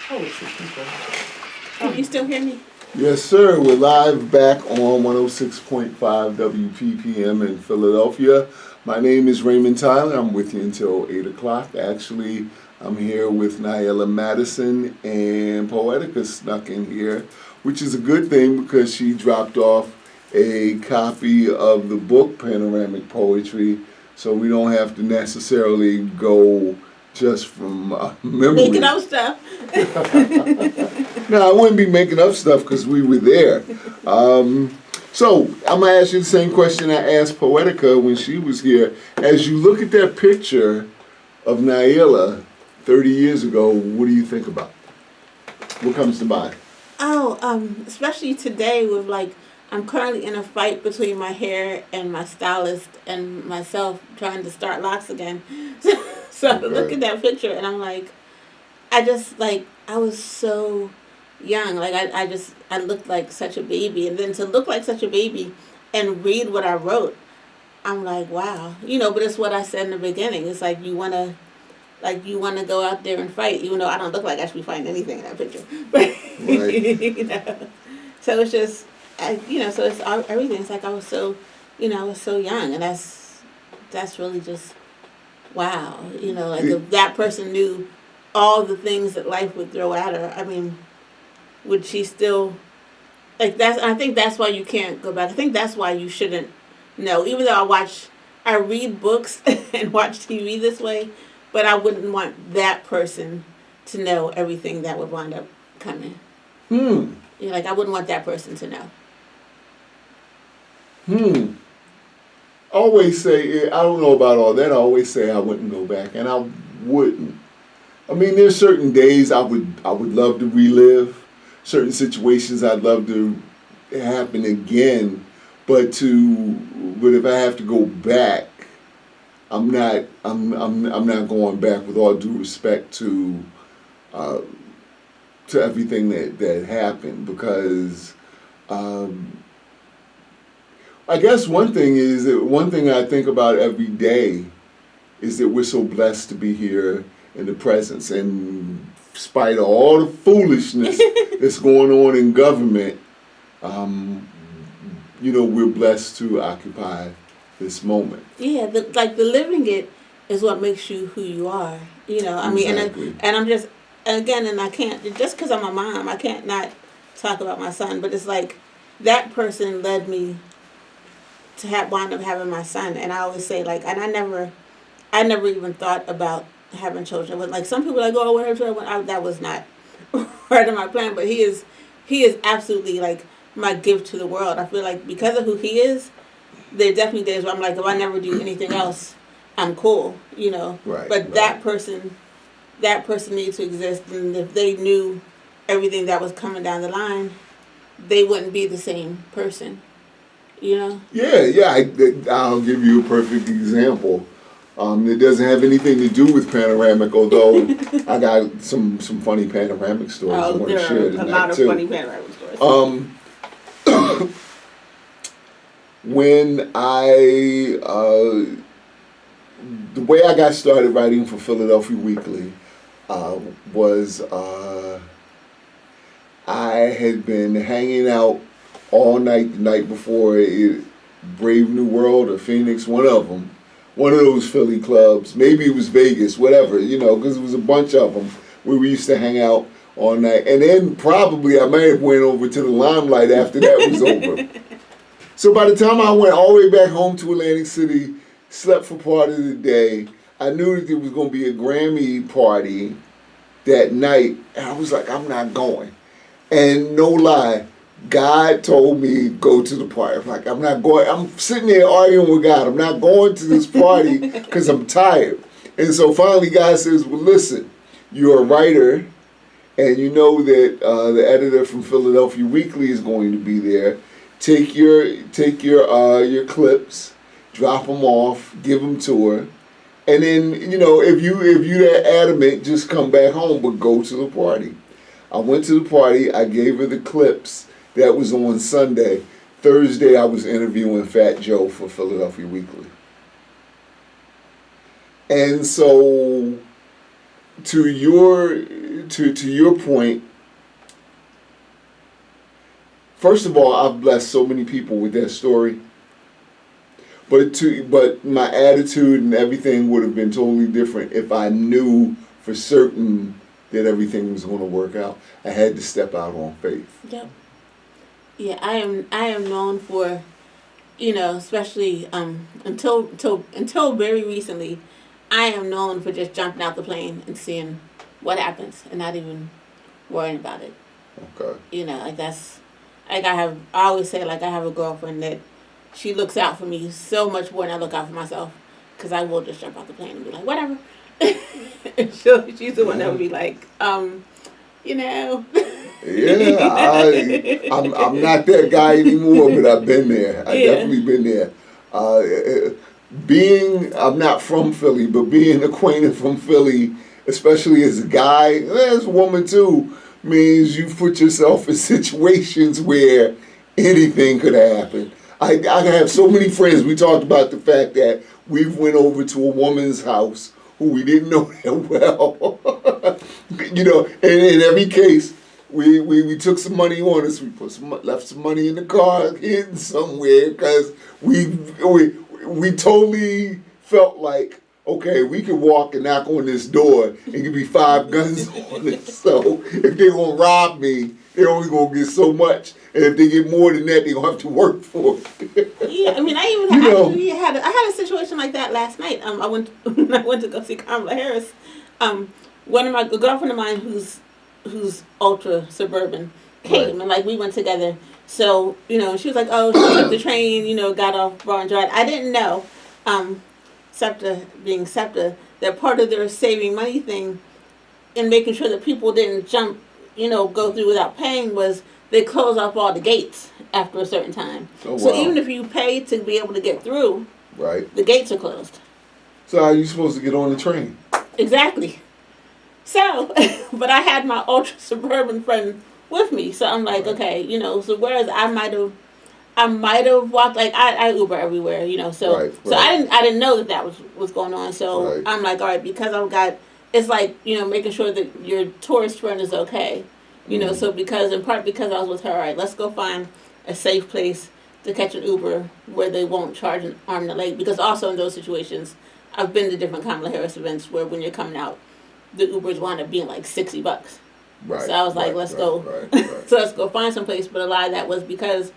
Can you still hear me? Yes, sir. We're live back on 106.5 WPPM in Philadelphia. My name is Raymond Tyler. I'm with you until 8 o'clock. Actually, I'm here with Naila Madison, and Poetica snuck in here, which is a good thing because she dropped off a copy of the book Panoramic Poetry, so we don't have to necessarily go just from memory. Making up stuff. No, I wouldn't be making up stuff because we were there. So I'm going to ask you the same question I asked Poetica when she was here. As you look at that picture of Naila 30 years ago, what do you think about? What comes to mind? Especially today with I'm currently in a fight between my hair and my stylist and myself trying to start locks again. So I look at that picture and I'm like, I was so young. I looked like such a baby. And then to look like such a baby and read what I wrote, I'm like, wow. But it's what I said in the beginning. It's like you want to go out there and fight, even though I don't look like I should be fighting anything in that picture. But, right. So it's just, so it's everything. It's like I was so young. And that's really just, wow. If that person knew all the things that life would throw at her, I mean, would she still, I think that's why you can't go back. I think that's why you shouldn't know. Even though I read books and watch TV this way, but I wouldn't want that person to know everything that would wind up coming. I wouldn't want that person to know. Always say, I don't know about all that. I always say I wouldn't go back, and I wouldn't. I mean, there's certain days I would love to relive, certain situations I'd love to happen again, but if I have to go back, I'm not going back with all due respect to everything that happened, because I guess one thing I think about every day is that we're so blessed to be here in the presence, and in spite of all the foolishness that's going on in government, we're blessed to occupy this moment. Yeah, the living it is what makes you who you are. I mean, exactly. and I'm just, and I can't, just because I'm a mom, I can't not talk about my son, but it's like that person led me to wind up having my son. And I always say, and I never even thought about having children. But some people are like, oh, I want to have children. That was not part of my plan. But he is absolutely my gift to the world. I feel like because of who he is, there are definitely days where I'm like, if I never do anything else, I'm cool, Right, but that person needs to exist, and if they knew everything that was coming down the line, they wouldn't be the same person, Yeah, I'll give you a perfect example. It doesn't have anything to do with Panoramic, although I got some funny Panoramic stories I want to share tonight, there are a lot of funny Panoramic stories. When the way I got started writing for Philadelphia Weekly was I had been hanging out all night the night before Brave New World or Phoenix, one of those Philly clubs. Maybe it was Vegas, whatever, because it was a bunch of them where we used to hang out all night. And then probably I might have went over to the Limelight after that was over. So by the time I went all the way back home to Atlantic City, slept for part of the day, I knew that there was going to be a Grammy party that night, and I was like, I'm not going. And no lie, God told me go to the party. I'm like, I'm not going. I'm sitting there arguing with God. I'm not going to this party because I'm tired. And so finally God says, well, listen, you're a writer, and you know that the editor from Philadelphia Weekly is going to be there. Take your clips, drop them off, give them to her, and then if you that adamant, just come back home, but go to the party. I went to the party. I gave her the clips. That was on Sunday. Thursday, I was interviewing Fat Joe for Philadelphia Weekly. And so, to to your point, first of all, I've blessed so many people with that story. But my attitude and everything would have been totally different if I knew for certain that everything was going to work out. I had to step out on faith. Yep. Yeah, I am known for, especially until very recently, I am known for just jumping out the plane and seeing what happens and not even worrying about it. Okay. I always say I have a girlfriend that she looks out for me so much more than I look out for myself, because I will just jump out the plane and be like, whatever. And she's the one that would be like, Yeah, I'm not that guy anymore, but I've been there. I've definitely been there. I'm not from Philly, but being acquainted from Philly, especially as a guy, as a woman too, means you put yourself in situations where anything could happen. I have so many friends. We talked about the fact that we went over to a woman's house who we didn't know that well. And in every case, we took some money on us. We left some money in the car hidden somewhere, because we totally felt like, okay, we could walk and knock on this door and could be 5 guns on it. So if they're gonna rob me, they're only gonna get so much, and if they get more than that, they're gonna have to work for it. Yeah, I mean, I had a situation like that last night. I went to go see Kamala Harris. One of my a girlfriend of mine who's ultra suburban came, and we went together. So she was like, oh, she took the train, got off Bar and Drive. I didn't know, SEPTA, that part of their saving money thing and making sure that people didn't go through without paying was they close off all the gates after a certain time. Oh, wow. So even if you pay to be able to get through, right, the gates are closed. So how are you supposed to get on the train? Exactly. So, but I had my ultra suburban friend with me, so I'm like, okay, so whereas I might have walked, I Uber everywhere, so so I didn't know that was going on. So I'm like, all right, because I've got, it's making sure that your tourist friend is okay, so in part because I was with her, all right, let's go find a safe place to catch an Uber where they won't charge an arm and a leg, because also in those situations, I've been to different Kamala Harris events where when you're coming out, the Ubers wound up being $60. Right. So I was like, let's go. So let's go find some place. But a lot of that was because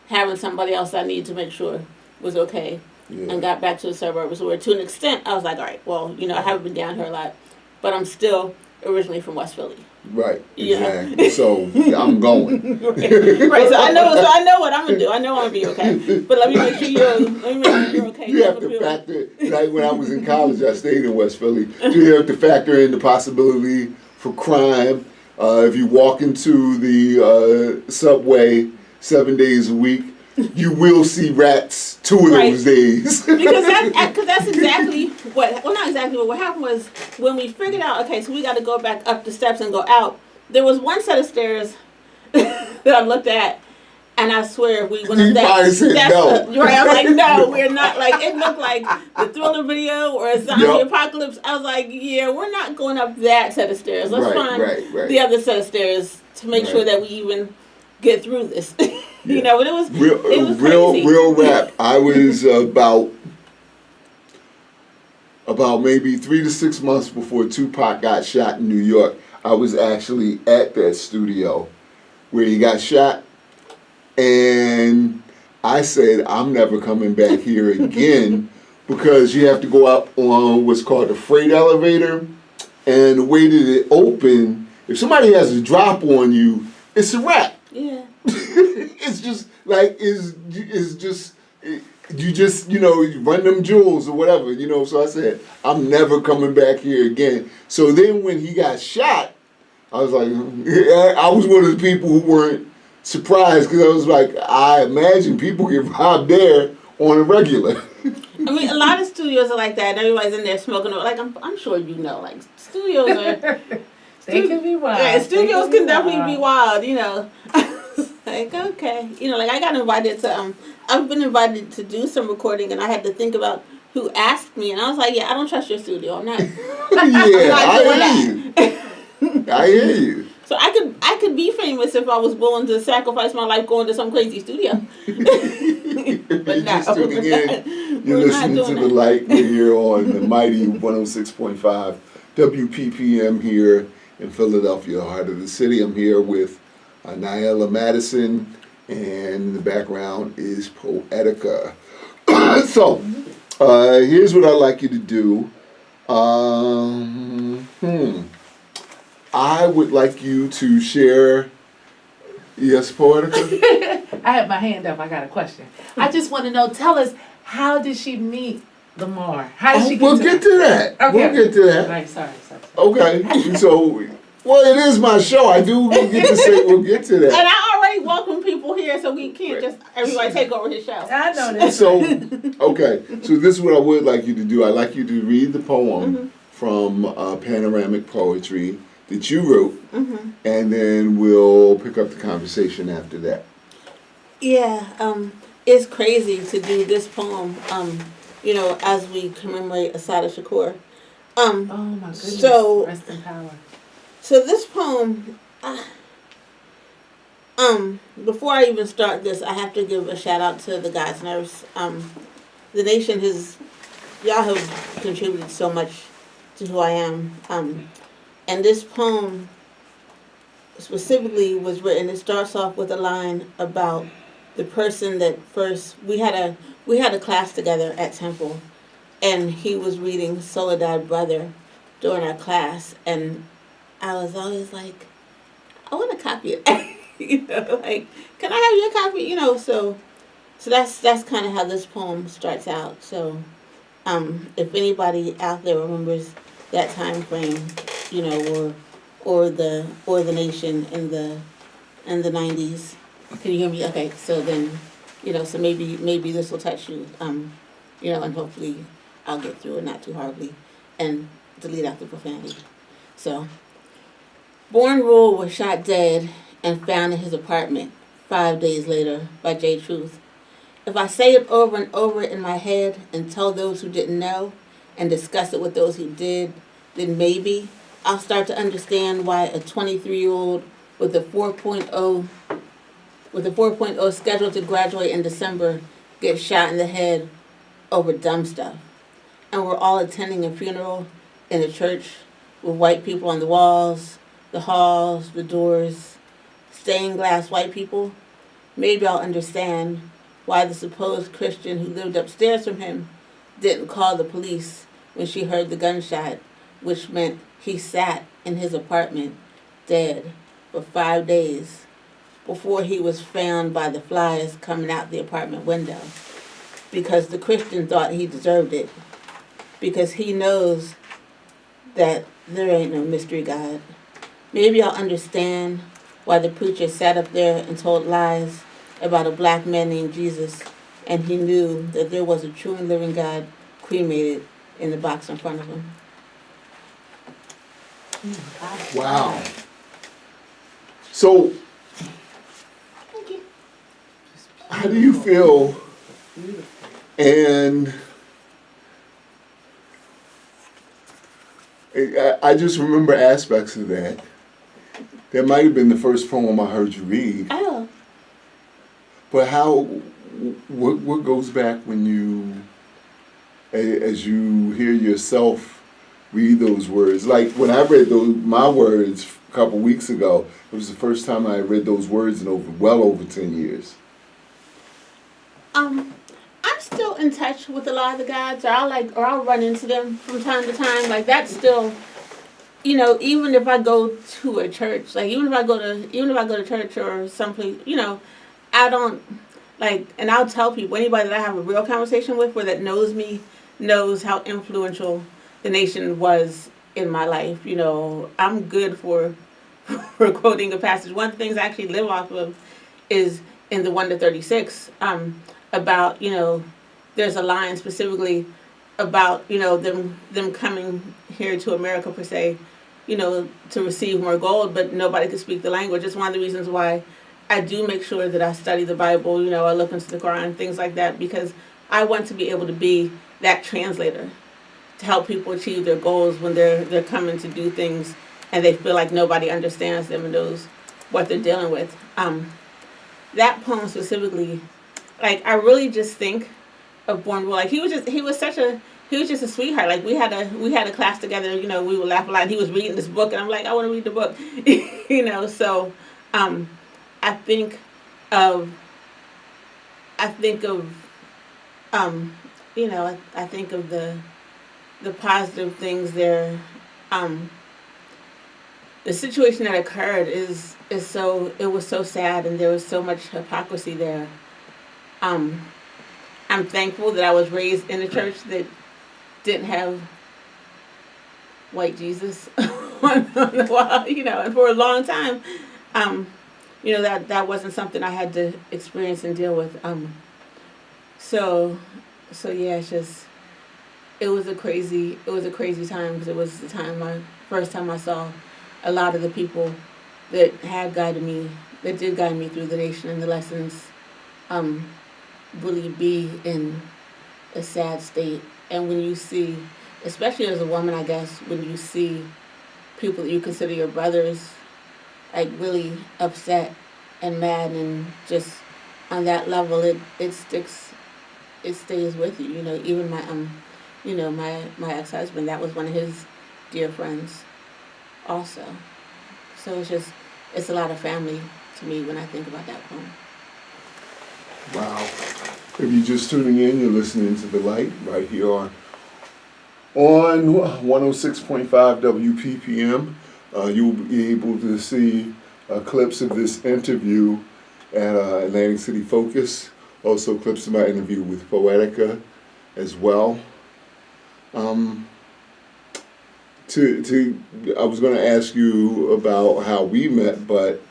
having somebody else I needed to make sure was okay, and got back to the suburbs where, to an extent, I was like, all right, well, I haven't been down here a lot, but I'm still originally from West Philly. Right. Exactly. So I'm going. Right. So I know what I'm gonna do. I know I'm gonna be okay. But let me make sure you're okay. You have to factor. When I was in college, I stayed in West Philly. You have to factor in the possibility for crime. If you walk into the subway 7 days a week, you will see rats 2 of those days. Because that's exactly not exactly what happened was when we figured out, okay, so we got to go back up the steps and go out. There was one set of stairs that I looked at, and I swear if we went up that steps, no. Right? I was like, no, we're not. It looked like the Thriller video or a zombie apocalypse. I was like, yeah, we're not going up that set of stairs. Let's find the other set of stairs to make sure that we even get through this. But it was crazy. Real rap. I was about maybe 3 to 6 months before Tupac got shot in New York. I was actually at that studio where he got shot, and I said, I'm never coming back here again, because you have to go up on what's called a freight elevator, and the way that it opened, if somebody has a drop on you, it's a wrap. Yeah. It's just you run them jewels or whatever, So I said, I'm never coming back here again. So then when he got shot, I was like, I was one of the people who weren't surprised, because I was like, I imagine people get robbed there on a regular. I mean, a lot of studios are like that. Everybody's in there smoking. I'm sure studios are. They can be wild. Yeah, studios can definitely be wild. Okay, I got invited to. I've been invited to do some recording, and I had to think about who asked me, and I was like, yeah, I don't trust your studio. I'm not. Yeah, I'm not doing that. I hear you. So I could be famous if I was willing to sacrifice my life going to some crazy studio. But no, just tuning in, you're we're not listening to doing The that. Light. We're here on the mighty 106.5 WPPM here in Philadelphia, heart of the city. I'm here with Naila Madison, and in the background is Poetica. So, here's what I'd like you to do. I would like you to share. Yes, Poetica? I have my hand up. I got a question. I just want to know. Tell us, how did she meet Lamar? How did she get We'll to get to that. Okay. We'll get to that. Right, sorry. Okay, so, well, it is my show. I do get to say we'll get to that. And I already welcome people here, so we can't just everybody take over his show. I know this. So, okay, so this is what I would like you to do. I'd like you to read the poem from Panoramic Poetry that you wrote, and then we'll pick up the conversation after that. Yeah, it's crazy to do this poem, as we commemorate Asada Shakur. Oh my goodness. So, rest in power. So this poem, before I even start this, I have to give a shout out to the God's Nurse. The nation y'all have contributed so much to who I am. And this poem specifically was written. It starts off with a line about the person that first we had a class together at Temple, and he was reading Soledad Brother during our class, and I was always like, I want to copy it. Like, can I have your copy? So that's kind of how this poem starts out. So, if anybody out there remembers that time frame, or the nation in the 90s, can you hear me? Okay, so then, so maybe this will touch you, and hopefully I'll get through it not too horribly, and delete out the profanity. So, Born Rule was shot dead and found in his apartment 5 days later by J Truth. If I say it over and over in my head and tell those who didn't know and discuss it with those who did, then maybe I'll start to understand why a 23-year-old with a 4.0 scheduled to graduate in December gets shot in the head over dumb stuff. And we're all attending a funeral in a church with white people on the walls, the halls, the doors, stained glass white people. Maybe I'll understand why the supposed Christian who lived upstairs from him didn't call the police when she heard the gunshot, which meant he sat in his apartment dead for 5 days before he was found by the flies coming out the apartment window, because the Christian thought he deserved it, because he knows that there ain't no mystery God. Maybe I'll understand why the preacher sat up there and told lies about a black man named Jesus, and he knew that there was a true and living God cremated in the box in front of him. Wow. So, Thank you. how do you feel? And I just remember aspects of that. That might have been the first poem I heard you read. Oh. But what goes back when you, as you hear yourself read those words? Like when I read my words a couple weeks ago, it was the first time I read those words in well over 10 years. I'm still in touch with a lot of the gods, or I'll run into them from time to time. Like that's still, even if I go to a church, like even if I go to church or someplace, I don't and I'll tell people, anybody that I have a real conversation with, or that knows me, knows how influential the nation was in my life. I'm good for quoting a passage. One of the things I actually live off of is in the 1 to 36. About, there's a line specifically about, them coming here to America per se, to receive more gold, but nobody could speak the language. It's one of the reasons why I do make sure that I study the Bible, I look into the Quran, things like that, because I want to be able to be that translator to help people achieve their goals when they're coming to do things and they feel like nobody understands them and knows what they're dealing with. That poem specifically, like I really just think of Born Bull. Like he was just a sweetheart. Like we had a class together. You know, we would laugh a lot. And he was reading this book, and I'm like, I want to read the book. You know, so I think of you know, I think of the positive things there. The situation that occurred it was so sad, and there was so much hypocrisy there. I'm thankful that I was raised in a church that didn't have white Jesus on the wall, you know, and for a long time, you know, that wasn't something I had to experience and deal with. So yeah, it was a crazy time, because it was the first time I saw a lot of the people that did guide me through the nation and the lessons, really be in a sad state. And when you see, especially as a woman, I guess, when you see people that you consider your brothers, like really upset and mad, and just on that level, it sticks, it stays with you. You know, even my ex-husband, that was one of his dear friends also. So it's a lot of family to me when I think about that poem. Wow. If you're just tuning in, you're listening to The Light right here on 106.5 WPPM. You'll be able to see clips of this interview at Atlantic City Focus. Also clips of my interview with Poetica as well. I was going to ask you about how we met, but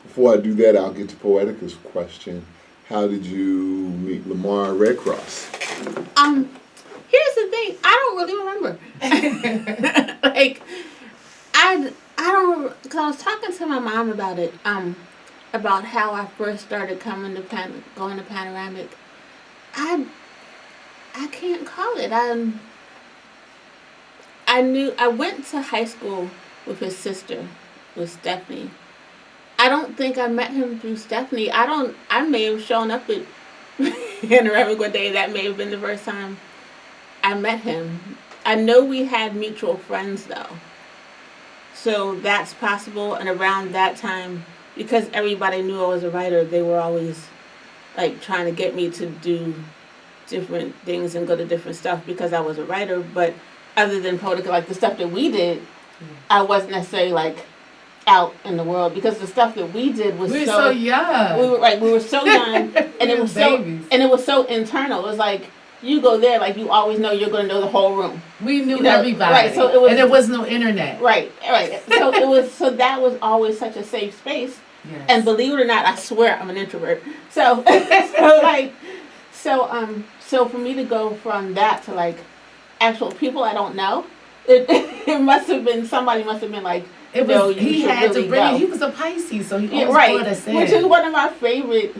before I do that, I'll get to Poetica's question. How did you meet Lamar Red Cross? Here's the thing. I don't really remember. Like, I don't, because I was talking to my mom about it, about how I first started going to Panoramic. I can't call it. I went to high school with his sister, with Stephanie. I don't think I met him through Stephanie. I may have shown up at Panoramic one day. That may have been the first time I met him. I know we had mutual friends though. So that's possible. And around that time, because everybody knew I was a writer, they were always like trying to get me to do different things and go to different stuff because I was a writer. But other than Poetica, like the stuff that we did, I wasn't necessarily like out in the world, because the stuff that we did was so young. We were so young, and it was babies. It was so internal. It was like you go there, like you always know you're going to know the whole room. We knew everybody, right? So it was, and there was no internet, right? So that was always such a safe space. Yes. And believe it or not, I swear I'm an introvert. So so for me to go from that to like actual people I don't know, it must have been, somebody must have been like, it was, no, he had really to bring go. it. He was a Pisces, so he always brought us in. Which is one of my favorite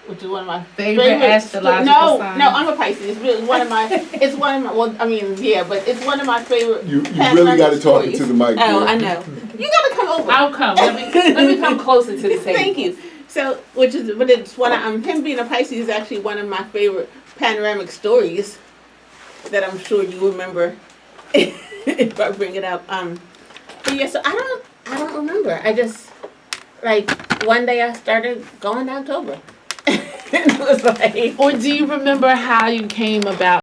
astrological signs. No, I'm a Pisces. It's really one of my. It's one of my. Well, I mean, yeah, but it's one of my favorite. You really got to talk into the mic. Oh, I know. You got to come over. I'll come. Let me come closer to the table. Thank you. So, but it's one of, him being a Pisces is actually one of my favorite Panoramic stories that I'm sure you remember if I bring it up. But yeah, so I don't remember. I just, like, one day I started going to October. It was like, or do you remember how you came about